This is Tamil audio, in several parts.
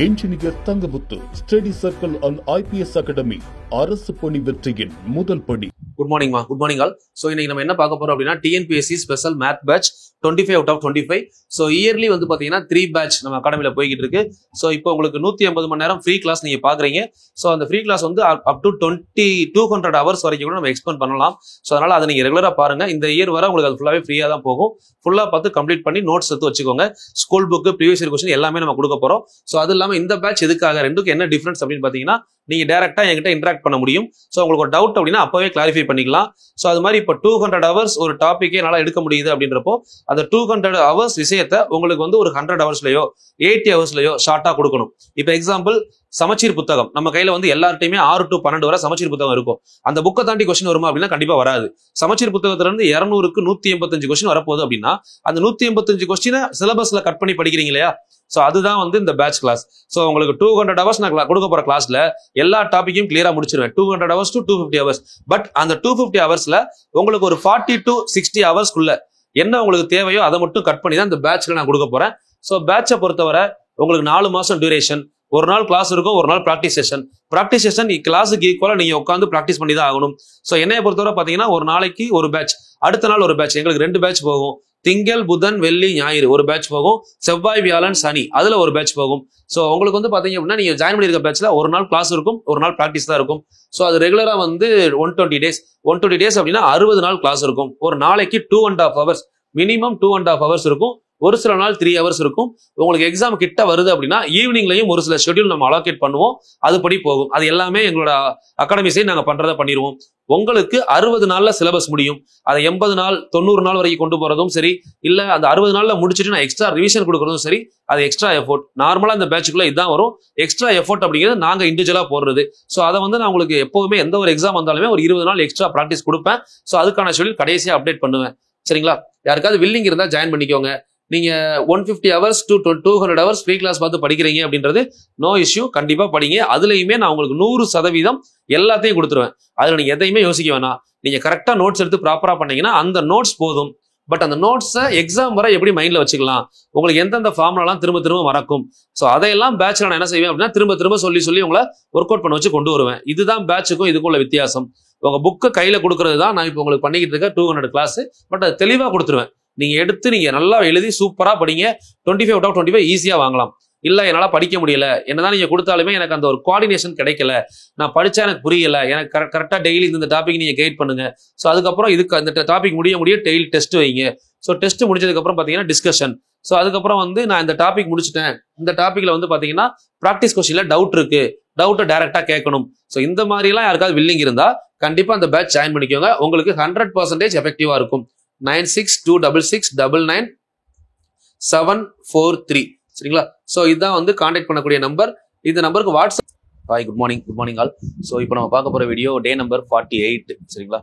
Engineer Thangamuthu study circle and IPS academy அரசு பணி வெற்றியின் முதல் படி. குட் மார்னிங் மா, குட் மார்னிங் ஆல். ஸோ இன்னைக்கு நம்ம என்ன பார்க்க போறோம் அப்படின்னா TNPSC special math batch 25 out of 25. So early வந்து பார்த்தீங்கன்னா 3 பேட்ச் நம்ம அகாடமியில் போய்கிட்டு இருக்கு. ஸோ இப்போ உங்களுக்கு 180 மணி நேரம் ஃப்ரீ கிளாஸ் நீங்க பாக்குறீங்க. ஸோ அந்த ஃப்ரீ கிளாஸ் வந்து அப் டு 200 ஹவர்ஸ் வரைக்கும் கூட நம்ம எக்ஸ்பெண்ட் பண்ணலாம். ஸோ அதனால அதை நீங்க ரெகுலரா பாருங்க. இந்த இயர் வர உங்களுக்கு அது ஃபுல்லாவே ஃப்ரீயா தான் போகும். ஃபுல்லா பார்த்து கம்ப்ளீட் பண்ணி நோட்ஸ் எடுத்து வச்சுக்கோங்க. School book, previous year question எல்லாமே நம்ம கொடுக்க போறோம். ஸோ அது இல்லாம இந்த பேட்ச் எதுக்காக, ரெண்டுக்கு என்ன டிஃபரன்ஸ் அப்படின்னு பாத்தீங்கன்னா நீங்க டைரக்டா என்கிட்ட இன்டராக்ட் பண்ண முடியும். ஸோ உங்களுக்கு ஒரு டவுட் அப்படின்னா அப்பவே கிளாரிஃபை பண்ணிக்கலாம். ஸோ அது மாதிரி இப்போ 200 ஹவர்ஸ் ஒரு டாபிக்கே என்னால் எடுக்க முடியுது அப்படின்றப்போ அந்த 200 ஹவர்ஸ் விஷயத்தை உங்களுக்கு வந்து ஒரு 100 ஹவர்ஸ்லயோ 80 ஹவர்ஸ்லயோ ஷார்ட்டா கொடுக்கணும். இப்போ எக்ஸாம்பிள் சமச்சீர் புத்தகம் நம்ம கையில வந்து எல்லார்ட்டையுமே 6 to 12 வரை சமச்சீர் புத்தகம் இருக்கும். அந்த புக்கை தாண்டி கொஸ்டின் வருமா அப்படின்னா கண்டிப்பா வராது. சமச்சீர் புத்தகத்துல இருந்து 200க்கு 185 கொஸ்டின் வரப்போகுது அப்படின்னா அந்த 185 கொஸ்டினை சிலபஸ்ல கட் பண்ணி படிக்கிறீங்க இல்லையா? சோ அதுதான் வந்து இந்த பேட்ச் கிளாஸ். சோ உங்களுக்கு 200 ஹவர்ஸ் நான் கொடுக்க போற கிளாஸ்ல எல்லா டாபிக்கையும் கிளியரா முடிச்சிருவேன். 200 ஹவர்ஸ் டு 250 ஹவர்ஸ். பட் அந்த 250 ஹவர்ஸ்ல உங்களுக்கு ஒரு 40 to 60 ஹவர்ஸ்க்குள்ள என்ன உங்களுக்கு தேவையோ அதை மட்டும் கட் பண்ணி தான் இந்த பேட்ச்ல நான் கொடுக்க போறேன். சோ பேட்சை பொறுத்தவரை உங்களுக்கு 4 மாசம் டியூரேஷன். ஒரு நாள் கிளாஸ் இருக்கும், ஒரு நாள் பிராக்டிஸ் செஷன். பிராக்டிஸ் செஷன் கிளாஸுக்கு ஈக்குவலா நீங்க உட்காந்து பிராக்டிஸ் பண்ணி தான் ஆகணும். சோ என்னைய பொறுத்தவரை பாத்தீங்கன்னா ஒரு நாளைக்கு ஒரு பேட்ச், அடுத்த நாள் ஒரு பேட்ச், எங்களுக்கு 2 பேட்ச் போகும். திங்கள், புதன், வெள்ளி, ஞாயிறு ஒரு பேட்ச் போகும். செவ்வாய், வியாழன், சனி அதுல ஒரு பேட்ச் போகும். சோ உங்களுக்கு வந்து பாத்தீங்க அப்படின்னா நீங்க ஜாயின் பண்ணிருக்க பேட்ச்ல ஒரு நாள் கிளாஸ் இருக்கும், ஒரு நாள் பிராக்டிஸ் தான் இருக்கும். சோ அது ரெகுலரா வந்து 120 டேஸ் அப்படின்னா 60 நாள் கிளாஸ் இருக்கும். ஒரு நாளைக்கு 2.5 ஹவர்ஸ், மினிமம் 2.5 ஹவர்ஸ் இருக்கும். ஒரு சில நாள் 3 ஹவர்ஸ் இருக்கும். உங்களுக்கு எக்ஸாம் கிட்ட வருது அப்படின்னா ஈவினிங்லயும் ஒரு சில ஷெட்யூல் நம்ம அலோகேட் பண்ணுவோம். அதுபடி போகும். அது எல்லாமே எங்களோட அகாடமி சைடு நாங்க பண்றதை பண்ணிடுவோம். உங்களுக்கு 60 நாள்ல சிலபஸ் முடியும். அதை 80 நாள் 90 நாள் வரைக்கும் கொண்டு போறதும் சரி, இல்ல அந்த 60 நாள்ல முடிச்சுட்டு நான் எக்ஸ்ட்ரா ரிவிஷன் கொடுக்கறதும் சரி, அது எக்ஸ்ட்ரா எஃபோர்ட். நார்மலா இந்த பேட்சுக்குள்ள இதுதான் வரும். எக்ஸ்ட்ரா எஃபோர்ட் அப்படிங்கிறது நாங்க இண்டிவிஜுவலா போடுறது. சோ அதை வந்து நான் உங்களுக்கு எப்போதுமே எந்த ஒரு எக்ஸாம் வந்தாலுமே ஒரு 20 நாள் எக்ஸ்ட்ரா பிராக்டிஸ் கொடுப்பேன். சோ அதுக்கான ஷெட்யூல் கடைசியா அப்டேட் பண்ணுவேன். சரிங்களா? யாருக்காவது வில்லிங் இருந்தா ஜாயின் பண்ணிக்கோங்க. நீங்க 150 hours to 200 hours free class பார்த்து படிக்கிறீங்க அப்படின்றது நோ இஷ்யூ. கண்டிப்பா படிங்க. அதுலயுமே நான் உங்களுக்கு 100% எல்லாத்தையும் கொடுத்துருவேன். அதுல நீங்க எதையுமே யோசிக்க வேணாம். நீங்க கரெக்டா நோட்ஸ் எடுத்து ப்ராப்பரா பண்ணீங்கன்னா அந்த நோட்ஸ் போதும். பட் அந்த நோட்ஸை எக்ஸாம் வரை எப்படி மைண்ட்ல வச்சுக்கலாம், உங்களுக்கு எந்தெந்த ஃபார்முலாலாம் திரும்ப திரும்ப மறக்கும். ஸோ அதையெல்லாம் பேட்ச்ல நான் என்ன செய்வேன் அப்படின்னா திரும்ப திரும்ப சொல்லி உங்களை ஒர்க் அவுட் பண்ண வச்சு கொண்டு வருவேன். இதுதான் பேட்சுக்கும் இதுக்குள்ள வித்தியாசம். உங்க புக்கு கையில கொடுக்கறது தான் நான் இப்போ உங்களுக்கு பண்ணிக்கிட்டு இருக்க 200 கிளாஸ். பட் அது தெளிவா கொடுத்துருவேன். நீங்க எடுத்து நீங்க நல்லா எழுதி சூப்பரா படிங்க. 25 out of 25 ஈஸியா வாங்கலாம். இல்ல என்னால படிக்க முடியல, என்னதான் நீங்க கொடுத்தாலுமே எனக்கு அந்த ஒரு கோஆர்டினேஷன் கிடைக்கல, நான் படிச்சா எனக்கு புரியல, எனக்கு கரெக்டா டெய்லி இந்த டாபிக் நீங்க கைட் பண்ணுங்க. ஸோ அதுக்கப்புறம் இதுக்கு அந்த டாபிக் முடிய டெய்லி டெஸ்ட் வைங்க. ஸோ டெஸ்ட் முடிச்சதுக்கு அப்புறம் பாத்தீங்கன்னா டிஸ்கஷன். ஸோ அதுக்கப்புறம் வந்து நான் இந்த டாபிக் முடிச்சுட்டேன், இந்த டாபிக்ல வந்து பாத்தீங்கன்னா ப்ராக்டிஸ் கொஸ்டின்ல டவுட் இருக்கு, டவுட்டை டைரக்டா கேட்கணும். ஸோ இந்த மாதிரி எல்லாம் யாருக்காவது வில்லிங் இருந்தா கண்டிப்பா அந்த பேட்ச் ஜாயின் பண்ணிக்கோங்க. உங்களுக்கு 100% எஃபெக்டிவா இருக்கும். 9626999743. சரிங்களா? சோ இதுதான் வந்து கான்டாக்ட் பண்ணக்கூடிய நம்பர். இந்த நம்பருக்கு WhatsApp. Hi, good morning all. So இப்போ நம்ம பார்க்க போற வீடியோ டே நம்பர் 48. சரிங்களா?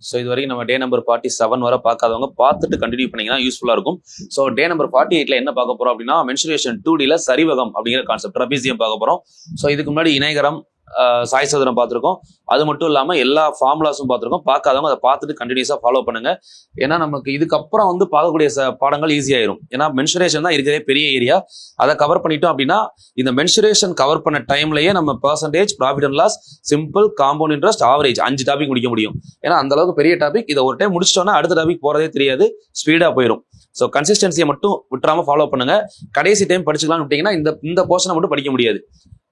ஸோ இது வரைக்கும் நம்ம டே நம்பர் 47 வரை பார்க்காதவங்க பார்த்துட்டு கண்டினியூ பண்ணீங்கன்னா யூஸ்ஃபுல்லா இருக்கும். ஸோ டே நம்பர் 48ல என்ன பார்க்க போறோம் அப்படின்னா மென்சுரேஷன் 2Dல சரிவகம் அப்படிங்கிற கான்செப்ட் ட்ரபீசியம் பார்க்க போறோம். ஸோ இதுக்கு முன்னாடி இணைகரம், சாய் சதுரம் பார்த்துருக்கோம். அது மட்டும் இல்லாம எல்லா ஃபார்முலாஸும் பார்த்துருக்கோம். பார்க்காதவங்க அதை பார்த்துட்டு கண்டினியூஸா ஃபாலோ பண்ணுங்க. ஏன்னா நமக்கு இதுக்கப்புறம் வந்து பார்க்கக்கூடிய பாடங்கள் ஈஸியாயிரும். ஏன்னா மென்சுரேஷன் தான் இருக்கிறதே பெரிய ஏரியா. அதை கவர் பண்ணிட்டோம் அப்படின்னா இந்த மென்சுரேஷன் கவர் பண்ண டைம்லயே நம்ம percentage, profit and loss, simple, compound interest, average 5 topic முடிக்க முடியும். ஏன்னா அந்த அளவுக்கு பெரிய டாபிக். இதை ஒரு டைம் முடிச்சிட்டோம்னா அடுத்த டாபிக் போறதே தெரியாது, ஸ்பீடா போயிடும். ஸோ கன்சிஸ்டன்சியை மட்டும் விட்டுறாம ஃபாலோ பண்ணுங்க. கடைசி டைம் படிச்சுக்கலாம்னு விட்டீங்கன்னா இந்த போர்ஷனை மட்டும் படிக்க முடியாது.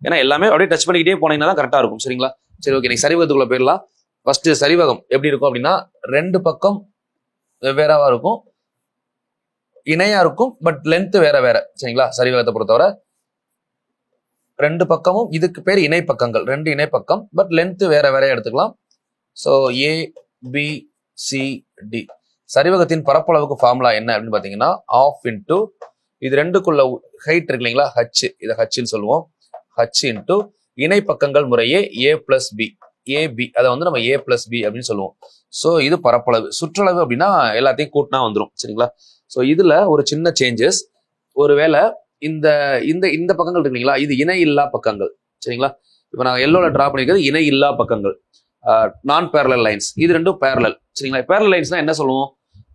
ஏன்னா எல்லாமே அப்படியே டச் பண்ணிக்கிட்டே போனீங்கன்னா தான் கரெக்டா இருக்கும். சரிங்களா? சரி, ஓகே. நீங்க சரிவகத்துக்குள்ள போயிடலாம். ஃபர்ஸ்ட் சரிவகம் எப்படி இருக்கும் அப்படின்னா 2 பக்கம் வெவ்வேறாவா இருக்கும், இணையா இருக்கும், பட் லென்த் வேற வேற. சரிங்களா? சரிவகத்தை பொறுத்தவரை 2 பக்கமும் இதுக்கு பேர் இணை பக்கங்கள், 2 இணை பக்கம், பட் லென்த் வேற வேற எடுத்துக்கலாம். ஸோ ABCD சரிவகத்தின் பரப்பளவுக்கு ஃபார்முலா என்ன அப்படின்னு பாத்தீங்கன்னா ½ இன்டூ இது ரெண்டுக்குள்ள ஹைட் இருக்கு இல்லைங்களா, ஹச், இதை ஹச்ன்னு சொல்லுவோம். H இன்டூ இணை பக்கங்கள் முறையே A+B, AB அதை வந்து நம்ம A+B அப்படின்னு சொல்லுவோம். ஸோ இது பரப்பளவு. சுற்றளவு அப்படின்னா எல்லாத்தையும் கூட்டினா வந்துடும். சரிங்களா? ஸோ இதுல ஒரு சின்ன சேஞ்சஸ். ஒருவேளை இந்த இந்த இந்த பக்கங்கள் இருக்கு இல்லைங்களா, இது இணை இல்லா பக்கங்கள். சரிங்களா? இப்போ நான் எல்லோல டிரா பண்ணிக்கிறது இணை இல்லா பக்கங்கள், நான் பேரலல் லைன்ஸ். இது ரெண்டும் பேரலல். சரிங்களா? பேரலல் லைன்ஸ்னா என்ன சொல்லுவோம்,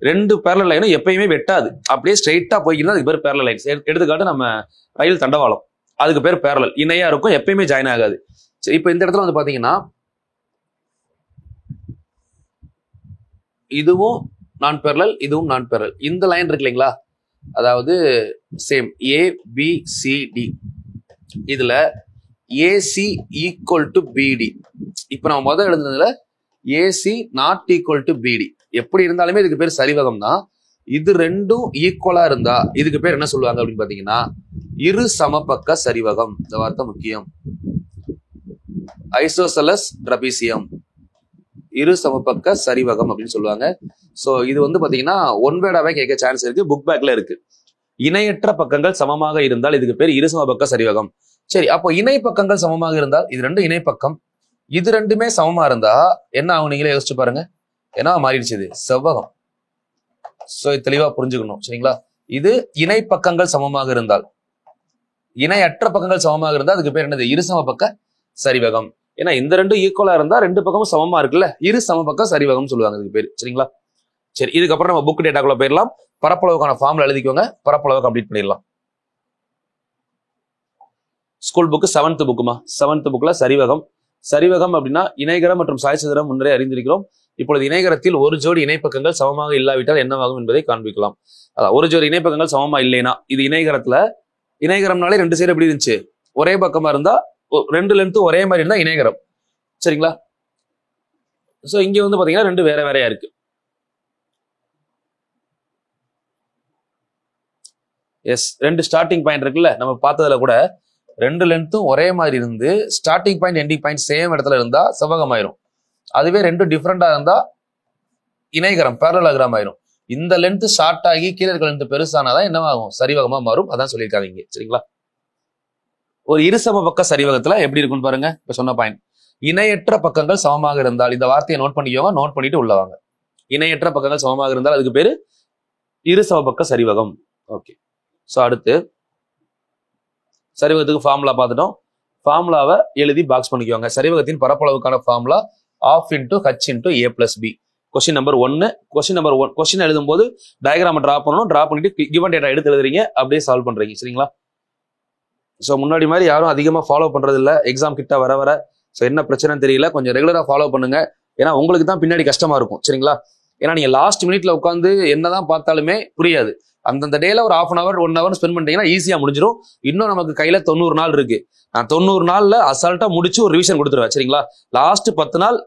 2 பேரலல் லைனும் எப்பயுமே வெட்டாது, அப்படியே ஸ்ட்ரைட்டா போய்க்கிறது. அதுக்கு பேர் பேரலல் லைன்ஸ். எடுத்துக்காட்டு நம்ம ரயில் தண்டவாளம். அதுக்கு பேர் பேரலல். இணையா இருக்கும், எப்பயுமே ஜாயின் ஆகாது. சரி, இப்போ இந்த இடத்துல வந்து பாத்தீங்கன்னா இதுவும் நான் பேரலல், இதுவும் நான் பேரலல். இந்த லைன் இருக்கு இல்லைங்களா, அதாவது சேம் ABCD, இதுல AC ஈக்குவல் டு BD. இப்ப நம்ம முதல் எழுதுனதுல AC not equal to BD. எப்படி இருந்தாலுமே இதுக்கு பேர் சரிவகம் தான். இது ரெண்டும் ஈக்குவலா இருந்தா இதுக்கு பேர் என்ன சொல்லுவாங்க அப்படின்னு பாத்தீங்கன்னா இரு சமபக்க சரிவகம். இந்த வார்த்தை முக்கியம். ஐசோசெலஸ் ட்ரபீசியம், இரு சமபக்க சரிவகம் அப்படின்னு சொல்லுவாங்க. சோ இது வந்து பாத்தீங்கன்னா ஒன் வேர்டாவே கேட்க சான்ஸ் இருக்கு, புக் பேக்ல இருக்கு. இணையற்ற பக்கங்கள் சமமாக இருந்தால் இதுக்கு பேர் இரு சமபக்க சரிவகம். சரி, அப்போ இணை பக்கங்கள் சமமாக இருந்தால், இது ரெண்டும் இணை பக்கம், இது ரெண்டுமே சமமா இருந்தா என்ன ஆகும் நீங்களே யோசிச்சு பாருங்க. ஏன்னா மாறிடுச்சு, இது செவ்வகம். சோ தெளிவா புரிஞ்சுக்கணும் சரிங்களா. இது இணை பக்கங்கள் சமமாக இருந்தால், இணையற்ற பக்கங்கள் சமமாக இருந்தால் அதுக்கு பேர் என்னது, இரு சமபக்க சரிவகம். ஏன்னா இந்த ரெண்டும் ஈக்குவலா இருந்தா ரெண்டு பக்கமும் சமமா இருக்குல்ல, இரு சமபக்க சரிவகம் சொல்லுவாங்க இதுக்கு பேர் சரிங்களா. சரி, இதுக்கப்புறம் நம்ம புக் டேட்டாக்குள்ள போயிடலாம். பரப்பளவுக்கான ஃபார்ம்ல எழுதிக்கோங்க, பரப்பளவு கம்ப்ளீட் பண்ணிடலாம். ஸ்கூல் புக் 7th புக்குமா, 7th புக்ல சரிவகம். சரிவகம் அப்படின்னா இணைகரம் மற்றும் சாய்சதுரம் முன்னரே அறிந்திருக்கிறோம். இப்பொழுது இணைகரத்தில் ஒரு ஜோடி இணைப்பக்கங்கள் சமமாக இல்லாவிட்டால் என்னவாகும் என்பதை காண்பிக்கலாம். அதான் ஒரு ஜோடி இணைப்பக்கங்கள் சமமா இல்லைன்னா, இது இணைகரத்துல, இணைகரம்னாலே ரெண்டு சைடு எப்படி இருந்துச்சு, ஒரே பக்கமா இருந்தா, ரெண்டு லென்த்தும் ஒரே மாதிரி இருந்தா இணைகரம் சரிங்களா. சோ இங்க வந்து பாத்தீங்கன்னா ரெண்டு வேற வேறையா இருக்கு. எஸ், ரெண்டு ஸ்டார்டிங் பாயிண்ட் இருக்குல்ல, நம்ம பார்த்ததுல கூட ரெண்டு லென்த்தும் ஒரே மாதிரி இருந்து starting point ending point same இடத்துல இருந்தா செவ்வகம் ஆயிரும். அதுவே ரெண்டு டிஃப்ரெண்டா இருந்தா இணைகரம், பேரலோகிராம் ஆயிரும். இந்த லென்த் ஷார்ட் ஆகி கீழே இருக்க லென்த் பெருசானாதான் என்னவாகும், சரிவகமா மாறும். அதான் சொல்லியிருக்காங்க இங்க சரிங்களா. ஒரு இருசம பக்க சரிவகத்துல எப்படி இருக்குன்னு பாருங்க. இப்ப சொன்ன பாயிண்ட், இணையற்ற பக்கங்கள் சமமாக இருந்தால், இந்த வார்த்தையை நோட் பண்ணிக்கோங்க, நோட் பண்ணிட்டு உள்ளவாங்க. இணையற்ற பக்கங்கள் சமமாக இருந்தால் அதுக்கு பேரு இருசம பக்க சரிவகம். ஓகே, சோ அடுத்து சரிவகத்துக்கு ஃபார்முலா பார்த்துட்டோம். ஃபார்முலாவை எழுதி பாக்ஸ் பண்ணிக்குவாங்க. சரிவகத்தின் பரப்பளவுக்கான formula ½ × H × A + B. Question number 1. Question எழுதும் போது டயக்ராம் டிரா பண்ணணும். டிரா பண்ணிட்டு கிவன் டேட்டா எடுத்து எழுதுறீங்க, அப்படியே சால்வ் பண்றீங்க சரிங்களா. ஸோ முன்னாடி மாதிரி யாரும் அதிகமா ஃபாலோ பண்றது இல்லை, எக்ஸாம் கிட்ட வர வர. ஸோ என்ன பிரச்சனைன்னு தெரியல, கொஞ்சம் ரெகுலரா ஃபாலோ பண்ணுங்க. ஏன்னா உங்களுக்கு தான் பின்னாடி கஷ்டமா இருக்கும் சரிங்களா. ஏன்னா நீங்க லாஸ்ட் மினிட்ல உட்காந்து என்னதான் பார்த்தாலுமே புரியாது. அந்தந்த டேல ஒரு ½ hour 1 hour ஸ்பெண்ட் பண்ணிட்டீங்கன்னா ஈஸியா முடிஞ்சிடும். இன்னும் நமக்கு கையில 90 நாள் இருக்கு. நான் 90 நாள்ல அசால்ட்டா முடிச்சு ஒரு ரிவிஷன் கொடுத்துருவேன் சரிங்களா. லாஸ்ட் 10 நாள்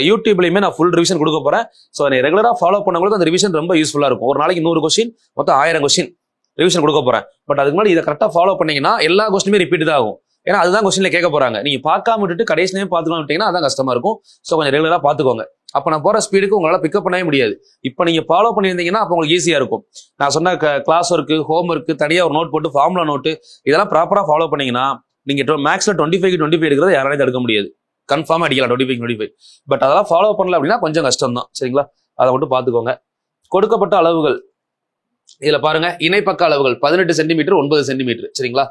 யூடியூப்லயுமே நான் ஃபுல் ரிவிஷன் கொடுக்க போறேன். ஸோ ரெகுலரா ஃபாலோ பண்ணவங்களுக்கு அந்த ரிவிஷன் ரொம்ப யூஸ்ஃபுல்லா இருக்கும். ஒரு நாளைக்கு 100 கொஸ்டின், மொத்தம் 1000 கொஸ்டின் ரிவிஷன் கொடுக்க போறேன். பட் அதுக்கு முன்னாடி இதை கரெக்டா ஃபாலோ பண்ணீங்கன்னா எல்லா கொஸ்டினுமே ரிப்பீட் தான் ஆகும். ஏன்னா அதுதான் கொஸ்டின்ல கேட்க போறாங்க. நீங்க பார்க்காம விட்டுட்டு கடைசி நேரம் பார்த்துக்கலாம் விட்டீங்கன்னா அதான் கஷ்டமா இருக்கும். ஸோ கொஞ்சம் ரெகுலரா பார்த்துக்கோங்க. அப்ப நான் போற ஸ்பீடுக்கு உங்களால பிக்கப் பண்ணவே முடியாது. இப்ப நீங்க ஃபாலோ பண்ணியிருந்தீங்கன்னா அப்ப உங்களுக்கு ஈஸியா இருக்கும். நான் சொன்ன கிளாஸ் ஒர்க்கு, ஹோம் ஒர்க்கு, தனியா ஒரு நோட் போட்டு ஃபார்முலா நோட்டு இதெல்லாம் ப்ராப்பரா ஃபாலோ பண்ணீங்கன்னா நீங்க மேக்ஸ்ல 25 எடுக்கிறத யாராலையும் தடுக்க முடியாது. கன்ஃபார்மா அடிக்கலாம் 25. பட் அதெல்லாம் ஃபாலோ பண்ணல அப்படின்னா கொஞ்சம் கஷ்டம் தான் சரிங்களா. அதை மட்டும் பார்த்துக்கோங்க. கொடுக்கப்பட்ட அளவுகள் இதுல பாருங்க, இணைப்பக்க அளவுகள் 18 சென்டிமீட்டர் 9 சென்டிமீட்டர் சரிங்களா.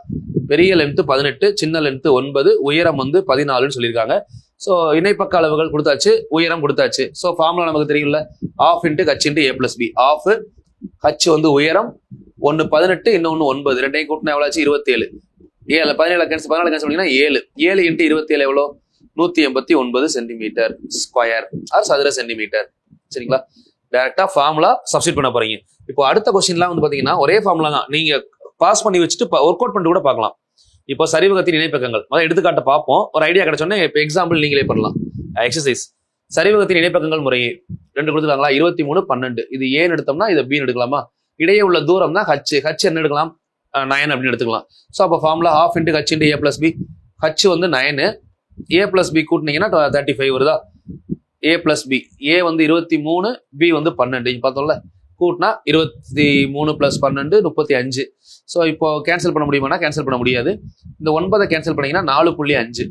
பெரிய லென்த் 18, சின்ன லென்த் 9, உயரம் வந்து 14 சொல்லியிருக்காங்க. ஸோ இணைப்பக்க அளவுகள் கொடுத்தாச்சு, உயரம் கொடுத்தாச்சு. ஸோ ஃபார்முலா நமக்கு தெரியும்ல, ½ × H × A + B. ½ H வந்து உயரம், 1 18, இன்னொன்னு 9, ரெண்டையும் கூட்டினா எவ்வளோ ஆச்சு, 27. 17 கேன்சல் பண்ணீங்கன்னா 7 × 27 எவ்வளோ, 189 சென்டிமீட்டர் ஸ்கொயர் ஆர் சதுர சென்டிமீட்டர் சரிங்களா. டைரக்டா ஃபார்முலா சப்ஸ்டிட் பண்ண போறீங்க. இப்போ அடுத்த கொஸ்டின்லாம் வந்து பாத்தீங்கன்னா ஒரே ஃபார்முலா தான், நீங்க பாஸ் பண்ணி வச்சுட்டு ஒர்க் அவுட் பண்ணிட்டு கூட பார்க்கலாம். இப்போ சரிவகத்தின் இணைப்பக்கங்கள் முதல்ல எடுத்துக்காட்ட பார்ப்போம். ஒரு ஐடியா கிடைச்சோன்னே இப்போ எக்ஸாம்பிள் நீங்களே பண்ணலாம். எக்ஸசைஸ் சரிவகத்தின் இணைப்பக்கங்கள் முறையே 2 கொடுத்துருக்காங்களா, 23, 12. இது ஏன்னு எடுத்தோம்னா இதை பி எடுக்கலாமா. இடையே உள்ள தூரம் தான் ஹச். ஹச் என்ன எடுக்கலாம், 9 அப்படின்னு எடுத்துக்கலாம். ஸோ அப்போ formula ½ × H × A + B. H வந்து 9, A + B கூட்டினீங்கன்னா 35 வருதா. A + B, A வந்து 23, B வந்து 12. பார்த்தோம்ல, கூட்டினா 23 + 12 35. ஸோ இப்போ கேன்சல் பண்ண முடியுமானா கேன்சல் பண்ண முடியாது. இந்த 9 கேன்சல் பண்ணீங்கன்னா 4.5.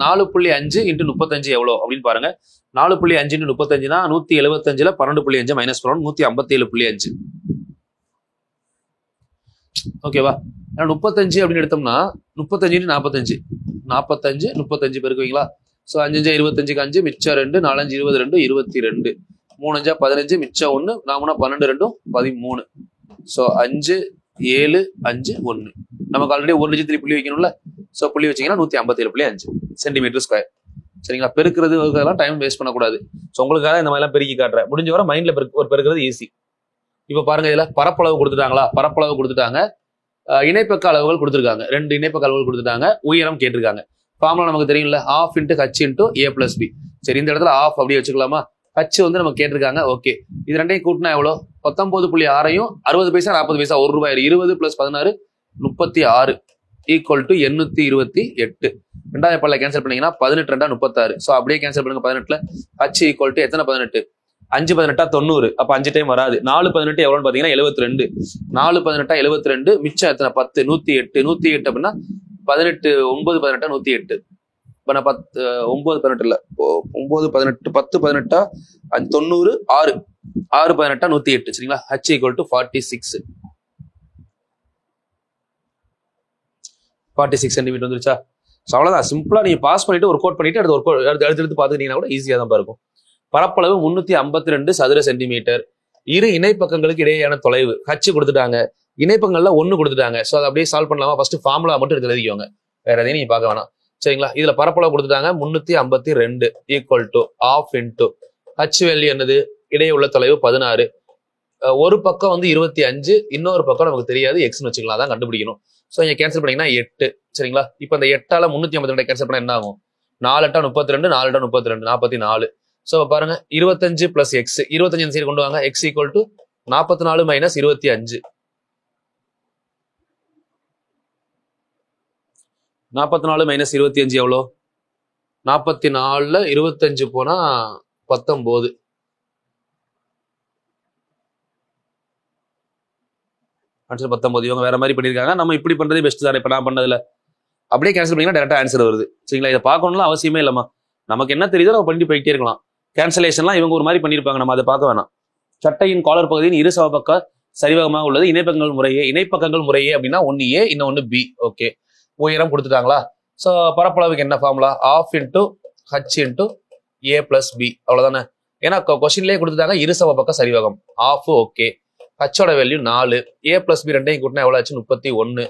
4.5 × 35 எவ்வளோ அப்படின்னு பாருங்க. 4.5 × 35 175ல 12.5 மைனஸ் பண்ணணும், 157.5. ஓகேவா. 35 அப்படின்னு எடுத்தோம்னா 35 × 45, 45 பெருக்குவீங்களா. ஸோ 5 5 25க்கு 5, மிச்சம் 2, 4 5 22, 22, 3 5 15, மிச்சம் 1, 4 12 2 13. ஸோ 5 7 5 1. நமக்கு ஆல்ரெடி ஒரு டிஜிட் புள்ளி வைக்கணும்ல. ஸோ புள்ளி வச்சீங்கன்னா 157.5 சென்டிமீட்டர் ஸ்கொயர். சரிங்களா? பெருக்கிறது அதெல்லாம் டைம் வேஸ்ட் பண்ணக்கூடாது. ஸோ உங்களுக்காக இந்த மாதிரிலாம் பெருக்கி காட்டுறேன். முடிஞ்ச வரை மைண்ட்ல பெருக்கிறது ஈஸி. இப்போ பாருங்க, இதுல பரப்பளவு கொடுத்துட்டாங்களா? பரப்பளவு கொடுத்துட்டாங்க, இணைப்பக்க அளவுகள் கொடுத்துருக்காங்க, 2 இணைப்பக்க அளவுகள் கொடுத்துட்டாங்க, உயரம் கேட்டிருக்காங்க. ஃபார்முலா நமக்கு தெரியும்ல, ½ × h × a + b. சரி, இந்த இடத்துல ½ அப்படியே வச்சுக்கலாமா? h வந்து நம்ம கேட்டிருக்காங்க. ஓகே, இது ரெண்டையும் கூட்டினா எவ்வளோ? 19.6ஐயும் 60 பைசா 40 பைசா ₹1 20 + 16 36 = 828. ரெண்டாவது பல்ல கேன்சல் பண்ணீங்கன்னா 18 2 36. ஸோ அப்படியே கேன்சல் பண்ணுங்க. 18ல h = எத்தனை? 18. 5 18 90. அப்ப 5 டைம் வராது. 4 18 எவ்வளோன்னு பாத்தீங்கன்னா 72. 4 18 72. மிச்சம் எத்தனை? 10 108. 108 அப்படின்னா 18 9 18 108. இப்ப நான் 9 18 இல்ல 9 18 10 18 90 6 6 18 108. சரிங்களா? h = 46. 46 சென்டிமீட்டர் வந்துருச்சா? அவ்வளவுதான். சிம்பிளா நீங்க பாஸ் பண்ணிட்டு ஒரு கோட் பண்ணிட்டு அடுத்து பாத்துக்கிட்டீங்கன்னா கூட ஈஸியா தான் இருக்கும். பரப்பளவு 352 சதுர சென்டிமீட்டர். இரு இணைப்பக்கங்களுக்கு இடையேயான தொலைவு h கொடுத்துட்டாங்க, இணைப்பங்கள்ல 1 கொடுத்துட்டாங்க. ஸோ அதை அப்படியே சால்வ் பண்ணலாமா? ஃபர்ஸ்ட் ஃபார்முலா மட்டும் எடுத்து எழுதிக்கோங்க, வேற எதையும் நீங்க பார்க்க வேணாம். சரிங்களா? இதுல பரப்பளவு கொடுத்துட்டாங்க 352 = ½ h வேல்யூ என்னது? இடையே உள்ள தொலைவு 16. ஒரு பக்கம் வந்து 25, இன்னொரு பக்கம் நமக்கு தெரியாது, எக்ஸ்னு வச்சுக்கலாம், அதான் கண்டுபிடிக்கணும். ஸோ இங்க கேன்சல் பண்ணீங்கன்னா 8. சரிங்களா? இப்போ இந்த 8ஆல 352 கேன்சல் பண்ணா என்ன ஆகும்? 4 8 32, 4 8 32 44. ஸோ பாருங்க, 25 + x, 25 சைடு கொண்டு வாங்க. x = 44 - 25. 44 - 25 எவ்வளோ? 44ல 25 போனா 19. ஆன்சர் 19. இவங்க வேற மாதிரி பண்ணிருக்காங்க, நம்ம இப்படி பண்றதே பெஸ்ட் தானே. இப்ப நான் பண்ணதுல அப்படியே கேன்சல் பண்ணீங்கன்னா டேரக்டா ஆன்சர் வருது. சரிங்களா? இதை பார்க்கணும்லாம் அவசியமே இல்லம்மா, நமக்கு என்ன தெரியுதோ நம்ம பண்ணிட்டு போயிட்டே இருக்கலாம். கேன்சலேஷன்லாம் இவங்க ஒரு மாதிரி பண்ணியிருப்பாங்க, நம்ம அதை பார்க்க வேணாம். சட்டையின் காலர் பகுதியின் இரு சமபக்க சரிவகமாக உள்ளது. இணைப்பக்கங்கள் முறையே அப்படின்னா 1a இன்னொன்னு b. ஓகே, உயரம் கொடுத்துட்டாங்களா? ஸோ பரப்பளவுக்கு என்ன ஃபார்முலா? ½ × h × a + b. அவ்வளவுதானே. ஏன்னா கொஸ்டின்லேயே கொடுத்துட்டாங்க இரு சமபக்க சரிவகம். ½ ஓகே, ஹச்சோட வேல்யூ 4, a + b ரெண்டையும் கூட்டினா எவ்வளோ ஆச்சு? 31.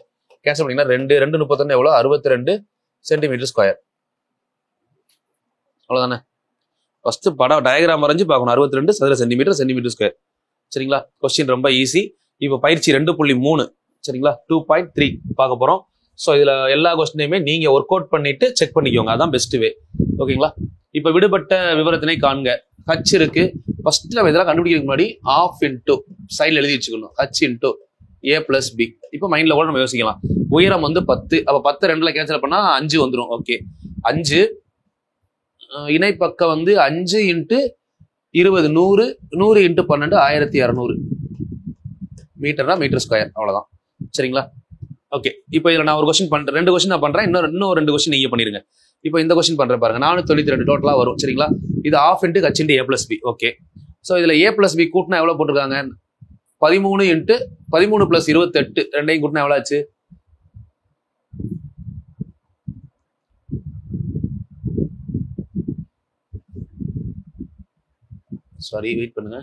கேன்சல் பண்ணீங்கன்னா 2 2 31 எவ்வளோ? 62 சென்டிமீட்டர் ஸ்கொயர். அவ்வளோதானே. ஃபர்ஸ்ட் படம் டயக்ராம் வரைஞ்சு பார்க்கணும். 62 சதுர சென்டிமீட்டர் ஸ்கொயர். சரிங்களா? கொஸ்டின் ரொம்ப ஈஸி. இப்போ பயிற்சி 2.3. சரிங்களா? 2.3 பார்க்க போறோம். ஸோ இதுல எல்லா கொஸ்டினையுமே நீங்க ஒர்க் அவுட் பண்ணிட்டு செக் பண்ணிக்கோங்க, அதான் பெஸ்ட் வே. ஓகேங்களா? இப்போ விடுபட்ட விவரத்தினை காண்க. h இருக்கு. ஃபர்ஸ்ட் நம்ம இதெல்லாம் கண்டுபிடிக்கிறதுக்கு முன்னாடி ½ சைடில் எழுதி வச்சுக்கணும். h × a + b. இப்போ மைண்ட்ல கூட நம்ம யோசிக்கலாம். உயரம் வந்து 10. அப்போ 10 2ல கேன்சல் பண்ணா 5 வந்துடும். ஓகே, 5. இணைப்பக்கம் வந்து 5 × 20 100 100 × 12 1200 மீட்டர்னா மீட்டர் ஸ்கொயர். அவ்வளவுதான். சரிங்களா? ஓகே, இப்போ இதுல நான் ஒரு கொஸ்டின் பண்றேன், 2 கொஸ்டின் நான் பண்றேன், இன்னும் 2 கொஸ்டின் நீங்க பண்ணிருங்க. இப்போ இந்த கொஸ்டின் பண்றேன் பாருங்க, 492 டோட்டலா வரும். சரிங்களா? இது ½ × h × a + b. Okay, so இதுல a + b கூட்டினா எவ்வளவு போட்டிருக்காங்க? 13 × 13 + 28 ரெண்டையும் கூட்டினா எவ்வளவு ஆச்சு? சாரி, வெயிட் பண்ணுங்க,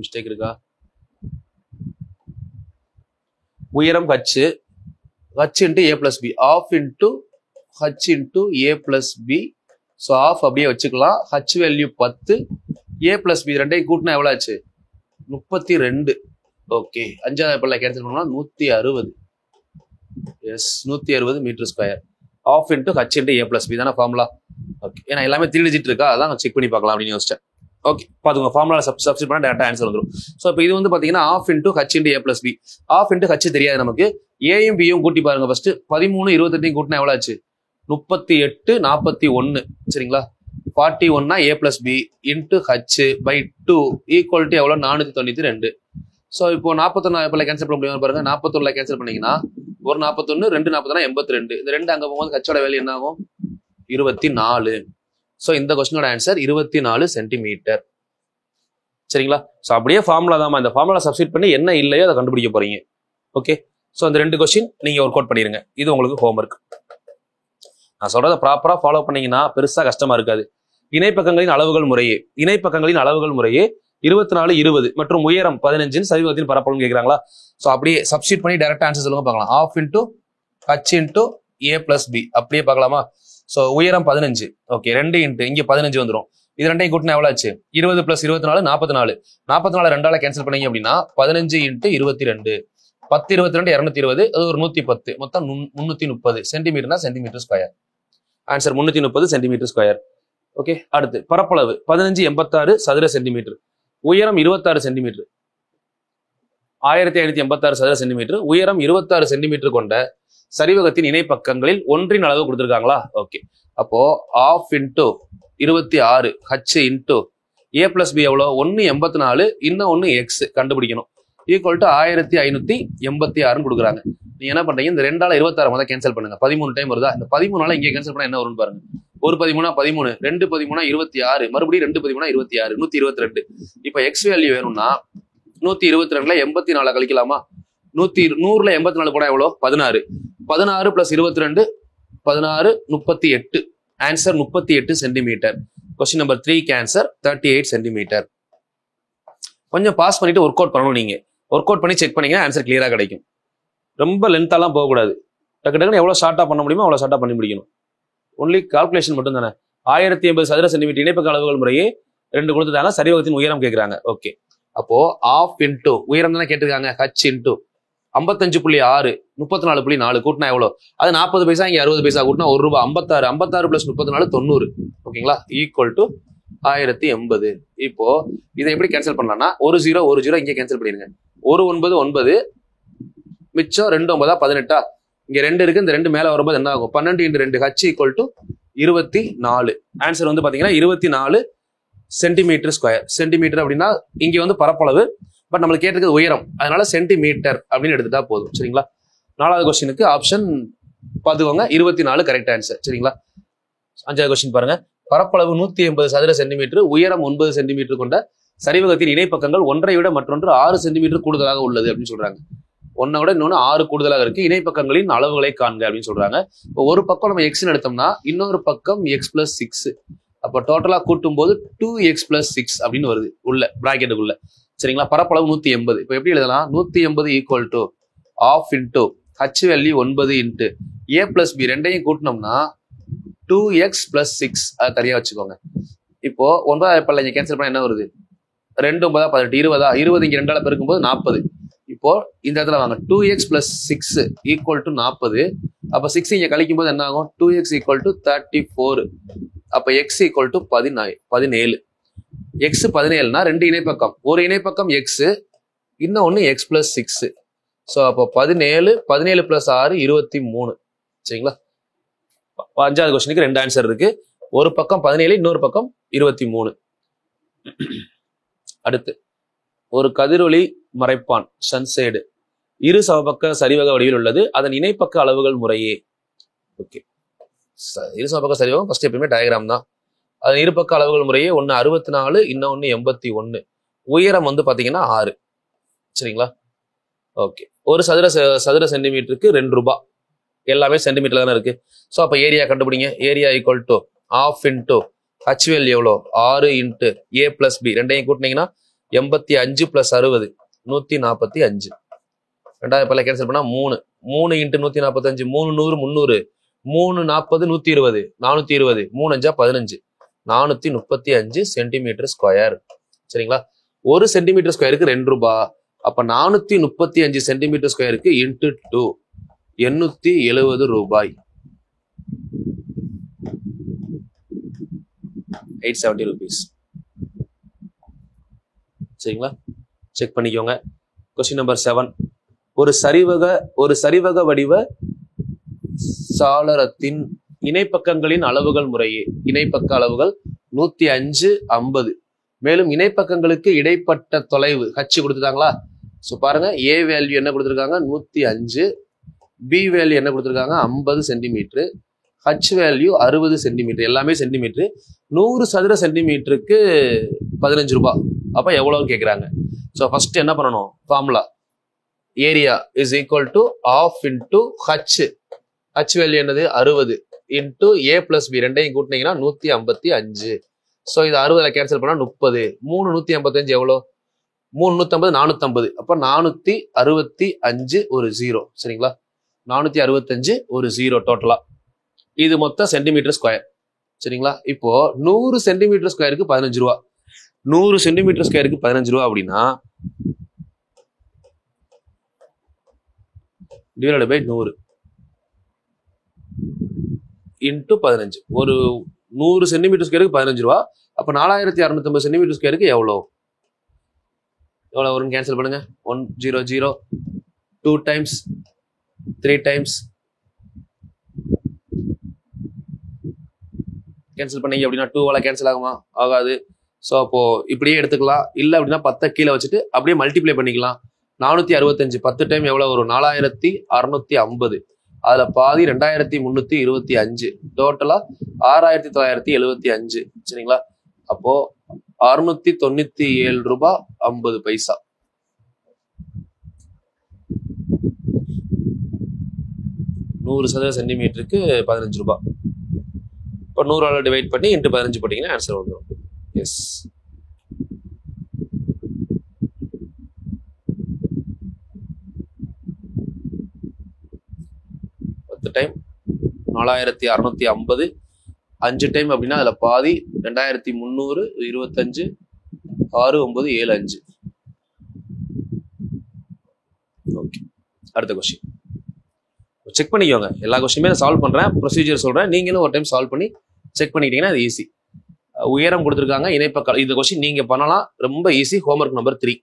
மிஸ்டேக் இருக்கா? உயரம் h × a + b, ½ × h × a + b. So ½ அப்படியே வச்சுக்கலாம். h வேல்யூ 10, a + b ரெண்டையும் கூட்டினா எவ்வளோ ஆச்சு? 32. ஓகே, 5வது பல்ல கேன்சல் பண்ணோம்னா 160. Yes, 160 metre square. ½ × h × a + b தானே ஃபார்முலா. ஓகே, ஏன்னா எல்லாமே 3 டிஜிட் இருக்கா, அதான் செக் பண்ணி பார்க்கலாம் அப்படின்னு யோசிச்சேன். ஓகே, பாத்துங்க, ஃபார்முலா சப்ஸ்டிட் பண்ணா டேரக்டா ஆன்சர் வந்துடும். ஸோ இப்போ இது வந்து பாத்தீங்கன்னா ½ × h × a + b. ½ h தெரியாது நமக்கு, ஏயும் பியும் கூட்டி பாருங்க. ஃபர்ஸ்ட் 13 28 கூட்டினா எவ்வளவு ஆச்சு? 38 41. சரிங்களா? 41 a + b × h/2 = எவ்வளோ? 492. ஸோ இப்போ 41 கேன்சல் பண்ண முடியும் பாருங்க. 41 கேன்சல் பண்ணீங்கன்னா ஒரு 41 2 41 82. இந்த 2 அங்க போகும்போது ஹச்சோட வேல்யூ என்ன ஆகும்? 24. ஸோ இந்த கொஸ்டினோட ஆன்சர் 24 சென்டிமீட்டர். சரிங்களா? ஸோ அப்படியே ஃபார்முலா தான், இந்த ஃபார்முலா சப்ஸ்டிட் பண்ணி என்ன இல்லையோ அதை கண்டுபிடிக்க போறீங்க. ஓகே, ஸோ அந்த 2 கொஸ்டின் நீங்க ஒர்க் அவுட் பண்ணிருங்க. இது உங்களுக்கு ஹோம்ஒர்க். நான் சொல்றதை ப்ராப்பரா ஃபாலோ பண்ணீங்கன்னா பெருசா கஷ்டமா இருக்காது. இணைப்பக்கங்களின் அளவுகள் முறையே 24 20 மற்றும் உயரம் 15 சரிவகத்தின் பரப்பளவு கேட்கிறாங்களா? ஸோ அப்படியே சப்ஸ்டிட் பண்ணி டைரக்டா ஆன்சர் சொல்லுங்க பார்க்கலாம். ½ × h × ஏ பிளஸ் பி அப்படியே பார்க்கலாமா? ஸோ உயரம் 15. ஓகே, 2 இன்ட்டு இங்கே 15 வந்துடும். இது ரெண்டையும் கூட்டினா எவ்வளோ ஆச்சு? 20 + 24 44. 44 ரெண்டால கேன்சல் பண்ணீங்க அப்படின்னா 15 × 22 10 22 220. அது ஒரு 110. மொத்தம் 330 சென்டிமீட்டர்னா centimetre square. Answer 330 centimetre square. Okay, அடுத்து பரப்பளவு 1586 சதுர சென்டிமீட்டர், உயரம் 26 சென்டிமீட்டர். 1586 சதுர சென்டிமீட்டர், உயரம் 26 சென்டிமீட்டர் கொண்ட சரிவகத்தின் இணை பக்கங்களில் ஒன்றின் அளவு கொடுத்துருக்காங்களா? ஓகே, அப்போ ½ × 26 h × a + b எவ்வளோ? 184, இன்னும் ஒன்று எக்ஸ் கண்டுபிடிக்கணும். ஈக்குவல் டு 1586 கொடுக்குறாங்க. நீங்க என்ன பண்றீங்க? இந்த 2ஆல 26 முதல் கேன்சல் பண்ணுங்க. 13 டைம் வருதா? இந்த 13ஆல இங்கே கேன்சல் பண்ணா என்ன வரும்னு பாருங்க. ஒரு 13 13, 2 13 26, மறுபடியும் 2 13 26, 122. இப்போ எக்ஸ் வேல்யூ வேணும்னா 122ல 84 கழிக்கலாமா? 100ல 84 போனா எவ்வளோ? 16. 16 + 22 16 38. Answer 38 centimetre. Question number 3 answer 38 centimetre. கொஞ்சம் பாஸ் பண்ணிட்டு ஒர்க் அவுட் பண்ணணும். நீங்க ஒர்க் அவுட் பண்ணி செக் பண்ணீங்கன்னா ஆன்சர் கிளியரா கிடைக்கும். ரொம்ப லென்த்தாலாம் போகக்கூடாது. டக்கு டக்குன்னு எவ்வளோ ஷார்ட்டா பண்ண முடியுமோ அவ்வளோ ஷார்ட்டா பண்ணி முடிக்கணும். ஒன்லி கால்குலேஷன் மட்டும் தானே. 1080 சதுர சென்டிமீட்டர் இணைப்பக்க அளவுகள் முறையே 2 கொடுத்துட்டாங்க. சரிவகத்தின் உயரம் கேட்குறாங்க. ஓகே, அப்போ ½ × உயரம் தானே கேட்டிருக்காங்க. h × 55.6 34.4 கூட்டினா எவ்வளோ? அது 40 பைசா, இங்கே 60 பைசா கூட்டினா ₹1. 56 56 + 34 90. ஓகேங்களா? Equal to 1080. இப்போ இதை எப்படி கேன்சல் பண்ணலாம்னா ஒரு 0 இங்கே கேன்சல் பண்ணிடுங்க. 1 9 9, மிச்சம் 2 9 18. இங்க 2 இருக்கு, இந்த 2 மேல வரும்போது என்ன ஆகும்? 12 × 2 h = 24. ஆன்சர் வந்து பாத்தீங்கன்னா 24 சென்டிமீட்டர் ஸ்கொயர். சென்டிமீட்டர் அப்படின்னா இங்க வந்து பரப்பளவு, பட் நம்மளுக்கு கேட்டிருக்கிறது உயரம், அதனால சென்டிமீட்டர் அப்படின்னு எடுத்துட்டா போதும். சரிங்களா? 4வது கொஸ்டினுக்கு ஆப்ஷன் பார்த்துக்கோங்க, 24 கரெக்ட் ஆன்சர். சரிங்களா? 5வது கொஸ்டின் பாருங்க. பரப்பளவு 180 சதுர சென்டிமீட்டர், உயரம் 9 சென்டிமீட்டர் கொண்ட சரிவகத்தின் இணைப்பக்கங்கள் ஒன்றை விட மற்றொன்று 6 சென்டிமீட்டர் கூடுதலாக உள்ளது அப்படின்னு சொல்றாங்க. ஒன்னை விட இன்னொன்று 6 கூடுதலாக இருக்கு. இணைப்பக்கங்களின் அளவுகளை காண்க அப்படின்னு சொல்றாங்க. இப்போ ஒரு பக்கம் நம்ம எக்ஸ்ன்னு எடுத்தோம்னா இன்னொரு பக்கம் x + 6. அப்போ டோட்டலா கூட்டும் போது 2x + 6 அப்படின்னு வருது உள்ள பிராக்கெட்டுக்குள்ள. சரிங்களா? பரப்பளவு 180. இப்போ எப்படி எழுதலாம்? 180 = ½ × h வேல்யூ 9 × a + b ரெண்டையும் கூட்டினோம்னா 2x + 6. அதை தனியா வச்சுக்கோங்க. இப்போ 9 பல்ல இங்க கேன்சல் பண்ண என்ன வருது? 2 9 18 20. 20 இங்க 2ஆல பெருக்கும்போது 40. இப்போ இந்த இடத்துல வாங்க, 2x + 6 = 40. அப்ப 6 இங்க கழிக்கும் போது என்ன ஆகும்? 2x = 34. அப்ப x = 17. x 17னா 2 இணைப்பக்கம், ஒரு இணைப்பக்கம் x, இன்னொன்னு x + 6. ஸோ அப்போ 17 17 + 6 23. சரிங்களா? 5வது கொஸ்டினுக்கு 2 ஆன்சர் இருக்கு. ஒரு பக்கம் 17, இன்னொரு பக்கம் 23. அடுத்து ஒரு கதிரொளி மறைப்பான் சன்சைடு இரு சமபக்க சரிவக வடிவில் உள்ளது. அதன் இணைப்பக்க அளவுகள் முறையே. ஓகே, இரு சமபக்க சரிவகம் ஃபர்ஸ்ட் எப்பயுமே டயக்ராம் தான். அதன் இருபக்க அளவுகள் முறையே ஒன்னு 64, இன்னொன்னு 81. உயரம் வந்து பாத்தீங்கன்னா 6. சரிங்களா? ஓகே, ஒரு சதுர சென்டிமீட்டருக்கு ₹2. எல்லாமே சென்டிமீட்டர்ல தானே இருக்கு. ஸோ அப்போ ஏரியா கண்டுபிடிங்க. ஏரியா = ½ × h வேல்யூ எவ்வளோ? 6 × a + b ரெண்டையும் கூட்டினீங்கன்னா 85 + 60 145. 2வது பல்ல கேன்சல் பண்ணா 3 3 × 145 300 300 340 120 420 3 5 15 435 சென்டிமீட்டர் ஸ்கொயர். சரிங்களா? ஒரு சென்டிமீட்டர் ஸ்கொயருக்கு ₹2. அப்ப 435 சென்டிமீட்டர் ஸ்கொயருக்கு × 2 ₹870. 870 rupees. சரிங்களா? செக் பண்ணிக்கோங்க. Question number 7. ஒரு சரிவக வடிவ சாளரத்தின் இணைப்பக்கங்களின் அளவுகள் முறையே. இணைப்பக்க அளவுகள் 105 50. மேலும் இணைப்பக்கங்களுக்கு இடைப்பட்ட தொலைவு h கொடுத்துட்டாங்களா? ஸோ பாருங்க, a வேல்யூ என்ன கொடுத்துருக்காங்க? 105. b வேல்யூ என்ன கொடுத்துருக்காங்க? 50 சென்டிமீட்டர். h value 60 centimetre. எல்லாமே சென்டிமீட்டர். 100 சதுர சென்டிமீட்டருக்கு ₹15. அப்ப எவ்வளவுன்னு கேட்குறாங்க. ஸோ ஃபர்ஸ்ட் என்ன பண்ணணும்? Formula area is equal to ½ × h value என்னது? 60 × a + b ரெண்டையும் கூட்டினீங்கன்னா 155. ஸோ இது 60ல கேன்சல் பண்ணா 30. 3 155 எவ்வளோ? 3 150 450. அப்ப 465 ஒரு 0. சரிங்களா? 465 ஒரு 0 டோட்டலா. இது மொத்தம் சென்டிமீட்டர் ஸ்கொயர். சரிங்களா? இப்போ 100 சென்டிமீட்டர் ஸ்கொயருக்கு 15 ரூபா. 100 சென்டிமீட்டர் ஸ்கொயருக்கு 15 ரூபா அப்படின்னா டிவைடட் பை 100 இன்டூ 15. ஒரு 100 சென்டிமீட்டர் ஸ்கொயருக்கு 15 ரூபா. அப்ப 4650 சென்டிமீட்டர் ஸ்கொயருக்கு எவ்வளவு வரும்னு கேன்சல் பண்ணுங்க. 100, 2 டைம்ஸ், 3 டைம்ஸ் கேன்சல் பண்ணீங்க அப்படின்னா 2 கேன்சல் ஆகுமா? ஆகாது. ஸோ அப்போ இப்படியே எடுத்துக்கலாம். இல்லை அப்படின்னா 10 கீழே வச்சுட்டு அப்படியே மல்டிப்ளை பண்ணிக்கலாம். 465 10 டைம் எவ்வளவு வரும்? 4650. அதுல பாதி 2325, டோட்டலா 6975. சரிங்களா? அப்போ 697 ரூபாய் 50 பைசா. நூறு சதுர சென்டிமீட்டருக்கு 15 ரூபாய். இப்போ 100 டிவைட் பண்ணி இன்ட்டு 15 போட்டீங்கன்னா ஆன்சர் வந்துடும். எஸ். டைம் 4650, 5 டைம் அப்படின்னா அதுல பாதி 2300, 25, 6, 9, 7, 5. ஓகே, அடுத்த கொஸ்டின் செக் பண்ணிக்கோங்க. எல்லா கொஸ்டினுமே நான் சால்வ் பண்றேன், ப்ரொசீஜர் சொல்றேன். நீங்களும் ஒரு டைம் சால்வ் பண்ணி செக் பண்ணிக்கிட்டீங்கன்னா அது ஈஸி. உயரம் கொடுத்துருக்காங்க, இணைப்ப இந்த கொஸ்டின் நீங்க பண்ணலாம், ரொம்ப ஈஸி. Homework number 3.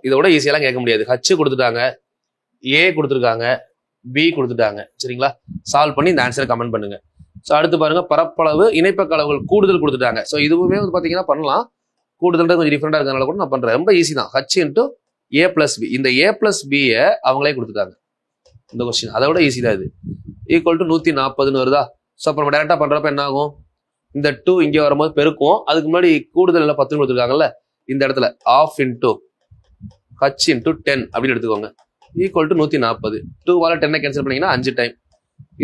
இதோட ஈஸியெல்லாம் கேட்க முடியாது. ஹச் கொடுத்துட்டாங்க, ஏ கொடுத்துருக்காங்க, பி கொடுத்துட்டாங்க. சரிங்களா? சால்வ் பண்ணி இந்த ஆன்சரை கமெண்ட் பண்ணுங்க. ஸோ அடுத்து பாருங்க, பரப்பளவு இணைப்பக்க அளவுகள் கூடுதல் கொடுத்துட்டாங்க. ஸோ இதுவுமே வந்து பாத்தீங்கன்னா பண்ணலாம். கூடுதல் கொஞ்சம் டிஃபரெண்டா இருக்கிறதுனால கூட நான் பண்றேன். ரொம்ப ஈஸி தான். H into A plus B. இந்த ஏ பிளஸ் பியை அவங்களே கொடுத்துட்டாங்க. இந்த கொஸ்டின் அதை விட ஈஸி தான். இது ஈக்குவல் டு 140 வருதா? ஸோ அப்போ நம்ம டேரக்டா பண்றப்ப என்ன ஆகும்? இந்த 2 இங்க வரும்போது பெருக்கும். அதுக்கு முன்னாடி கூடுதல் எல்லாம் 10 கொடுத்துருக்காங்கல்ல, இந்த இடத்துல ½ இன்டூ ஹச் இன்டூ 10 அப்படின்னு எடுத்துக்கோங்க. Equal to 140. 2வால 10 கேன்சல் பண்ணீங்கன்னா 5 டைம்.